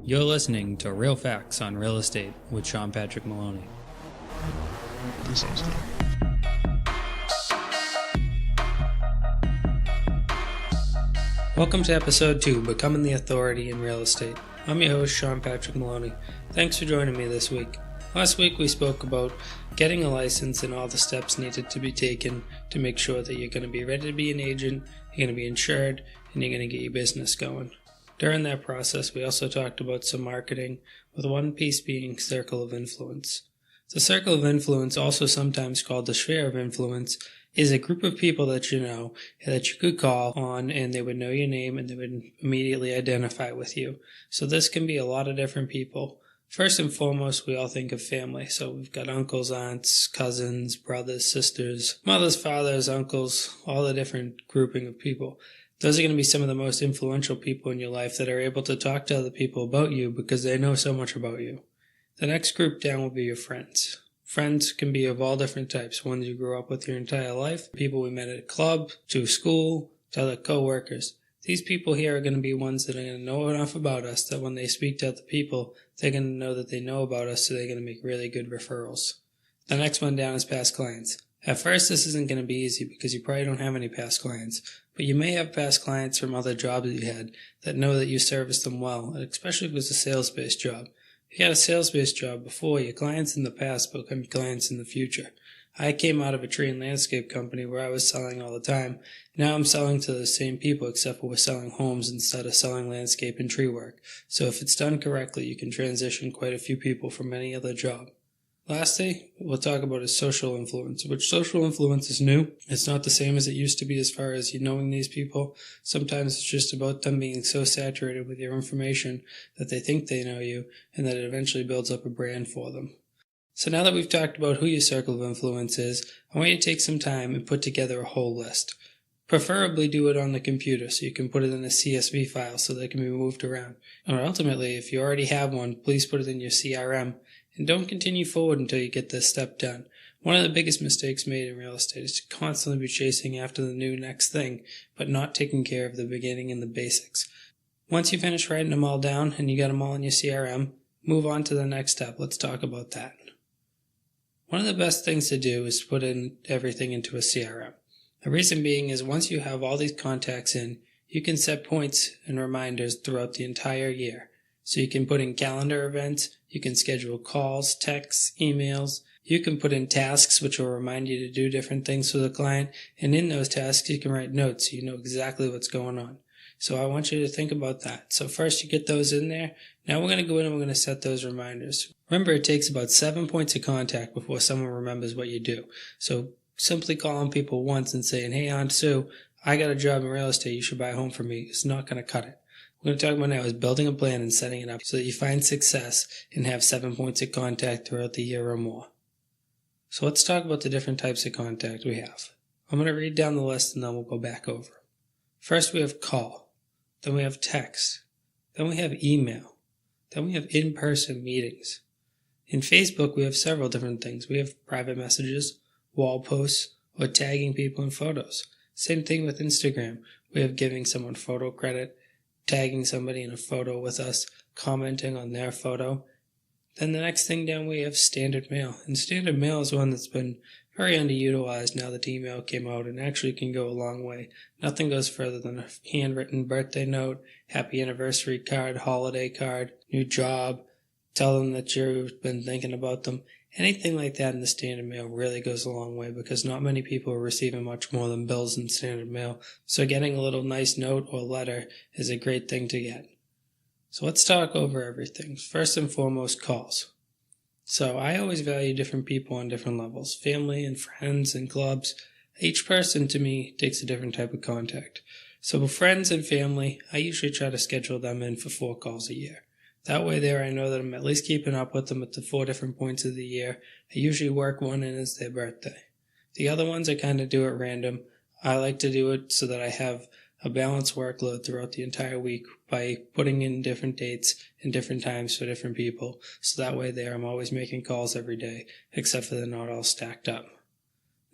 You're listening to Real Facts on Real Estate with Sean Patrick Maloney. That sounds good. Welcome to episode 2, Becoming the Authority in Real Estate. I'm your host, Sean Patrick Maloney. Thanks for joining me this week. Last week we spoke about getting a license and all the steps needed to be taken to make sure that you're going to be ready to be an agent, you're going to be insured, and you're going to get your business going. During that process, we also talked about some marketing, with one piece being circle of influence. The circle of influence, also sometimes called the sphere of influence, is a group of people that you know that you could call on and they would know your name and they would immediately identify with you. So this can be a lot of different people. First and foremost, we all think of family. So we've got uncles, aunts, cousins, brothers, sisters, mothers, fathers, uncles, all the different grouping of people. Those are going to be some of the most influential people in your life that are able to talk to other people about you because they know so much about you. The next group down will be your friends. Friends can be of all different types. Ones you grew up with your entire life, people we met at a club, to school, to other co-workers. These people here are going to be ones that are going to know enough about us that when they speak to other people, they're going to know that they know about us, so they're going to make really good referrals. The next one down is past clients. At first, this isn't going to be easy because you probably don't have any past clients, but you may have past clients from other jobs that you had that know that you serviced them well, especially if it was a sales-based job. If you had a sales-based job before, your clients in the past become clients in the future. I came out of a tree and landscape company where I was selling all the time. Now I'm selling to the same people except for we're selling homes instead of selling landscape and tree work. So if it's done correctly, you can transition quite a few people from any other job. Lastly, we'll talk about is social influence, which social influence is new. It's not the same as it used to be as far as you knowing these people. Sometimes it's just about them being so saturated with your information that they think they know you and that it eventually builds up a brand for them. So now that we've talked about who your circle of influence is, I want you to take some time and put together a whole list. Preferably do it on the computer so you can put it in a CSV file so that it can be moved around. Or ultimately, if you already have one, please put it in your CRM. And don't continue forward until you get this step done. One of the biggest mistakes made in real estate is to constantly be chasing after the new next thing, but not taking care of the beginning and the basics. Once you finish writing them all down and you got them all in your CRM, move on to the next step. Let's talk about that. One of the best things to do is put in everything into a CRM. The reason being is once you have all these contacts in, you can set points and reminders throughout the entire year. So you can put in calendar events, you can schedule calls, texts, emails. You can put in tasks which will remind you to do different things for the client. And in those tasks, you can write notes so you know exactly what's going on. So I want you to think about that. So first you get those in there. Now we're going to go in and we're going to set those reminders. Remember, it takes about 7 points of contact before someone remembers what you do. So simply calling people once and saying, "Hey, Aunt Sue, I got a job in real estate. You should buy a home for me." It's not going to cut it. What we're going to talk about now is building a plan and setting it up so that you find success and have 7 points of contact throughout the year or more. So let's talk about the different types of contact we have. I'm going to read down the list and then we'll go back over. First we have call. Then we have text. Then we have email. Then we have in-person meetings. In Facebook we have several different things. We have private messages, wall posts, or tagging people in photos. Same thing with Instagram. We have giving someone photo credit, tagging somebody in a photo with us, commenting on their photo. Then the next thing down we have standard mail. And standard mail is one that's been very underutilized now that email came out and actually can go a long way. Nothing goes further than a handwritten birthday note, happy anniversary card, holiday card, new job, tell them that you've been thinking about them. Anything like that in the standard mail really goes a long way because not many people are receiving much more than bills in standard mail. So getting a little nice note or letter is a great thing to get. So let's talk over everything. First and foremost, calls. So I always value different people on different levels. Family and friends and clubs. Each person to me takes a different type of contact. So with friends and family, I usually try to schedule them in for 4 calls a year. That way there I know that I'm at least keeping up with them at the 4 different points of the year. I usually work one in as their birthday. The other ones I kind of do at random. I like to do it so that I have a balanced workload throughout the entire week by putting in different dates and different times for different people. So that way there I'm always making calls every day, except for they're not all stacked up.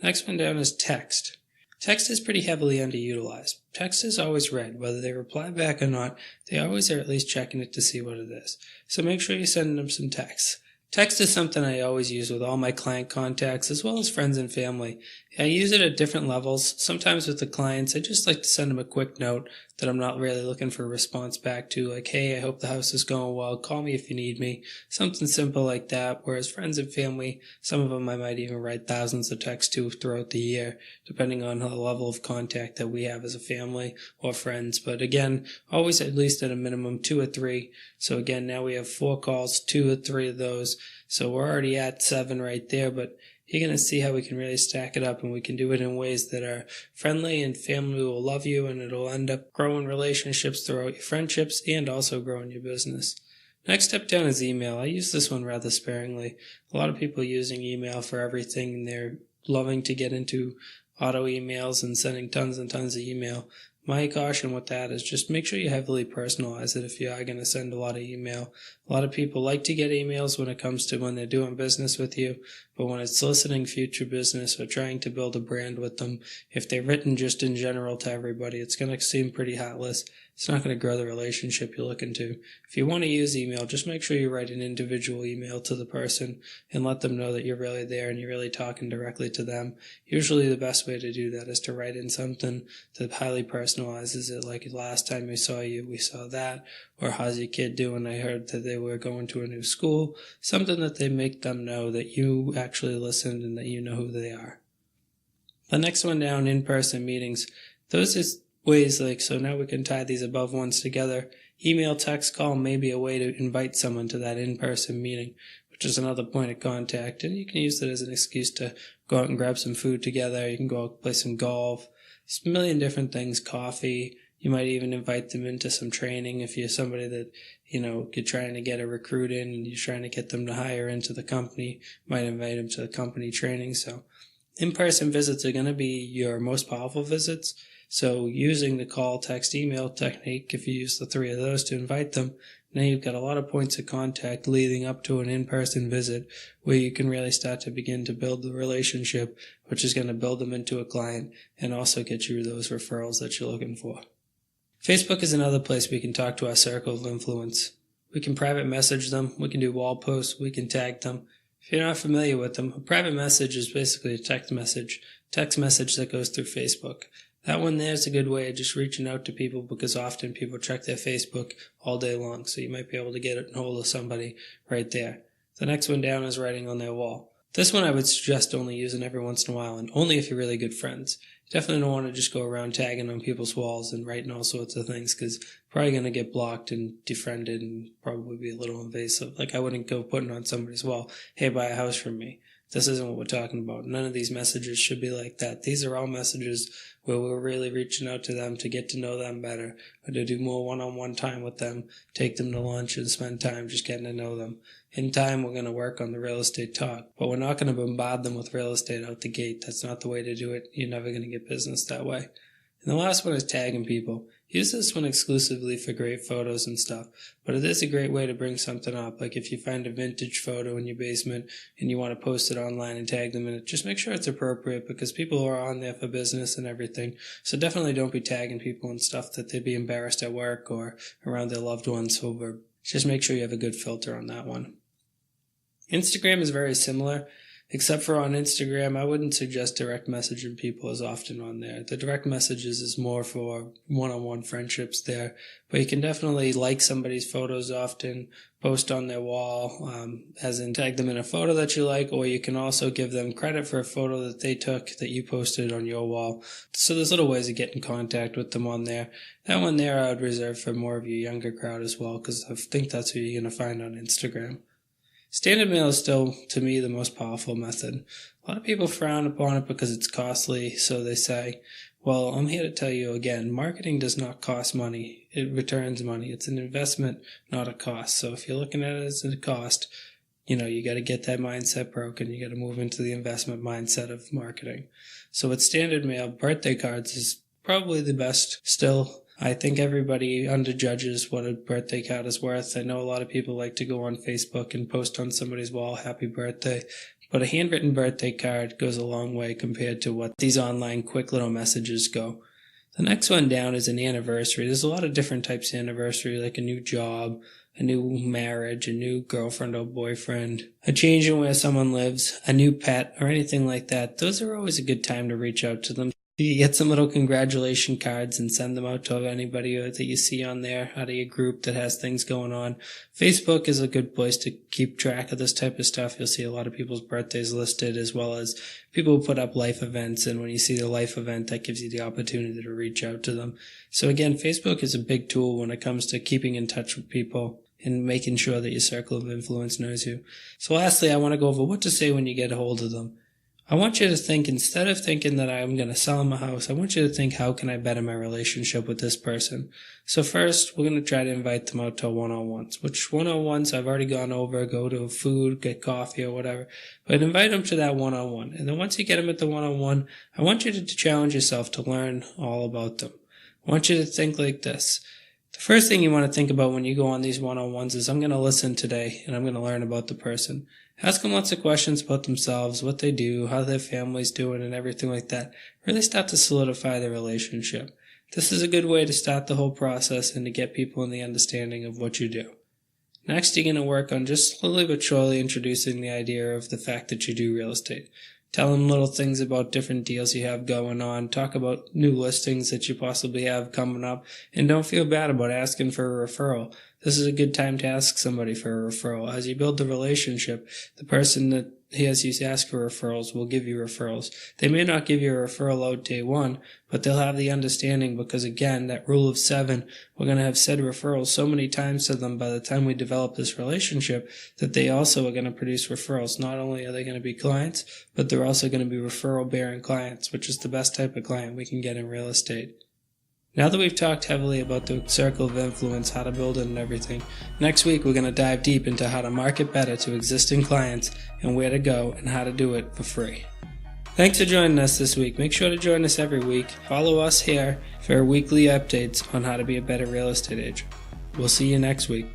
Next one down is text. Text is pretty heavily underutilized. Text is always read. Whether they reply back or not, they always are at least checking it to see what it is. So make sure you send them some texts. Text is something I always use with all my client contacts as well as friends and family. I use it at different levels. Sometimes with the clients, I just like to send them a quick note that I'm not really looking for a response back to, like, hey, I hope the house is going well. Call me if you need me. Something simple like that. Whereas friends and family, some of them I might even write thousands of texts to throughout the year, depending on the level of contact that we have as a family or friends. But again, always at least at a minimum 2 or 3. So again, now we have 4 calls, 2 or 3 of those. So we're already at 7 right there, but you're going to see how we can really stack it up, and we can do it in ways that are friendly, and family will love you, and it'll end up growing relationships throughout your friendships and also growing your business. Next step down is email. I use this one rather sparingly. A lot of people using email for everything, and they're loving to get into auto emails and sending tons and tons of email. My caution with that is just make sure you heavily personalize it if you are going to send a lot of email. A lot of people like to get emails when it comes to when they're doing business with you, but when it's soliciting future business or trying to build a brand with them, if they're written just in general to everybody, it's going to seem pretty heartless. It's not going to grow the relationship you're looking to. If you want to use email, just make sure you write an individual email to the person and let them know that you're really there and you're really talking directly to them. Usually the best way to do that is to write in something that highly personalizes it, like last time we saw you, we saw that, or how's your kid doing? I heard that they were going to a new school. Something that they make them know that you actually listened and that you know who they are. The next one down, in-person meetings. Those is ways so now we can tie these above ones together. Email, text, call may be a way to invite someone to that in-person meeting, which is another point of contact. And you can use it as an excuse to go out and grab some food together. You can go out play some golf. There's a million different things, coffee. You might even invite them into some training if you're somebody that, you're trying to get a recruit in and you're trying to get them to hire into the company. You might invite them to the company training. So in-person visits are going to be your most powerful visits. So using the call, text, email technique, if you use the 3 of those to invite them, now you've got a lot of points of contact leading up to an in-person visit where you can really start to begin to build the relationship, which is going to build them into a client and also get you those referrals that you're looking for. Facebook is another place we can talk to our circle of influence. We can private message them. We can do wall posts. We can tag them. If you're not familiar with them, a private message is basically a text message that goes through Facebook. That one there is a good way of just reaching out to people because often people check their Facebook all day long, so you might be able to get a hold of somebody right there. The next one down is writing on their wall. This one I would suggest only using every once in a while, and only if you're really good friends. You definitely don't want to just go around tagging on people's walls and writing all sorts of things because you're probably going to get blocked and defriended and probably be a little invasive. Like I wouldn't go putting on somebody's wall, hey, buy a house from me. This isn't what we're talking about. None of these messages should be like that. These are all messages where we're really reaching out to them to get to know them better, or to do more one-on-one time with them, take them to lunch and spend time just getting to know them. In time, we're going to work on the real estate talk, but we're not going to bombard them with real estate out the gate. That's not the way to do it. You're never going to get business that way. And the last one is tagging people. Use this one exclusively for great photos and stuff, but it is a great way to bring something up. Like if you find a vintage photo in your basement and you want to post it online and tag them in it, just make sure it's appropriate because people are on there for business and everything. So definitely don't be tagging people and stuff that they'd be embarrassed at work or around their loved ones over. Just make sure you have a good filter on that one. Instagram is very similar. Except for on Instagram, I wouldn't suggest direct messaging people as often on there. The direct messages is more for one-on-one friendships there. But you can definitely like somebody's photos often, post on their wall, as in tag them in a photo that you like, or you can also give them credit for a photo that they took that you posted on your wall. So there's little ways to get in contact with them on there. That one there I would reserve for more of your younger crowd as well, because I think that's who you're going to find on Instagram. Standard mail is still, to me, the most powerful method. A lot of people frown upon it because it's costly, so they say, well, I'm here to tell you again, marketing does not cost money. It returns money. It's an investment, not a cost. So if you're looking at it as a cost, you got to get that mindset broken. You got to move into the investment mindset of marketing. So with standard mail, birthday cards is probably the best still. I think everybody underjudges what a birthday card is worth. I know a lot of people like to go on Facebook and post on somebody's wall, happy birthday. but a handwritten birthday card goes a long way compared to what these online quick little messages go. The next one down is an anniversary. There's a lot of different types of anniversary, like a new job, a new marriage, a new girlfriend or boyfriend, a change in where someone lives, a new pet, or anything like that. Those are always a good time to reach out to them. You get some little congratulation cards and send them out to anybody that you see on there out of your group that has things going on. Facebook is a good place to keep track of this type of stuff. You'll see a lot of people's birthdays listed, as well as people who put up life events. And when you see the life event, that gives you the opportunity to reach out to them. So again, Facebook is a big tool when it comes to keeping in touch with people and making sure that your circle of influence knows you. So lastly, I want to go over what to say when you get a hold of them. I want you to think, instead of thinking that I'm going to sell them a house, I want you to think, how can I better my relationship with this person? So first, we're going to try to invite them out to one-on-ones, which one-on-ones I've already gone over, go to food, get coffee or whatever. But invite them to that one-on-one. And then once you get them at the one-on-one, I want you to challenge yourself to learn all about them. I want you to think like this. The first thing you want to think about when you go on these one-on-ones is, I'm going to listen today and I'm going to learn about the person. Ask them lots of questions about themselves, what they do, how their family's doing, and everything like that. Really start to solidify the relationship. This is a good way to start the whole process and to get people in the understanding of what you do. Next, you're going to work on just slowly but surely introducing the idea of the fact that you do real estate. Tell them little things about different deals you have going on. Talk about new listings that you possibly have coming up. And don't feel bad about asking for a referral. This is a good time to ask somebody for a referral. As you build the relationship, the person that has you ask for referrals will give you referrals. They may not give you a referral out day one, but they'll have the understanding because, again, that rule of 7, we're going to have said referrals so many times to them by the time we develop this relationship that they also are going to produce referrals. Not only are they going to be clients, but they're also going to be referral-bearing clients, which is the best type of client we can get in real estate. Now that we've talked heavily about the circle of influence, how to build it and everything, next week we're going to dive deep into how to market better to existing clients and where to go and how to do it for free. Thanks for joining us this week. Make sure to join us every week. Follow us here for weekly updates on how to be a better real estate agent. We'll see you next week.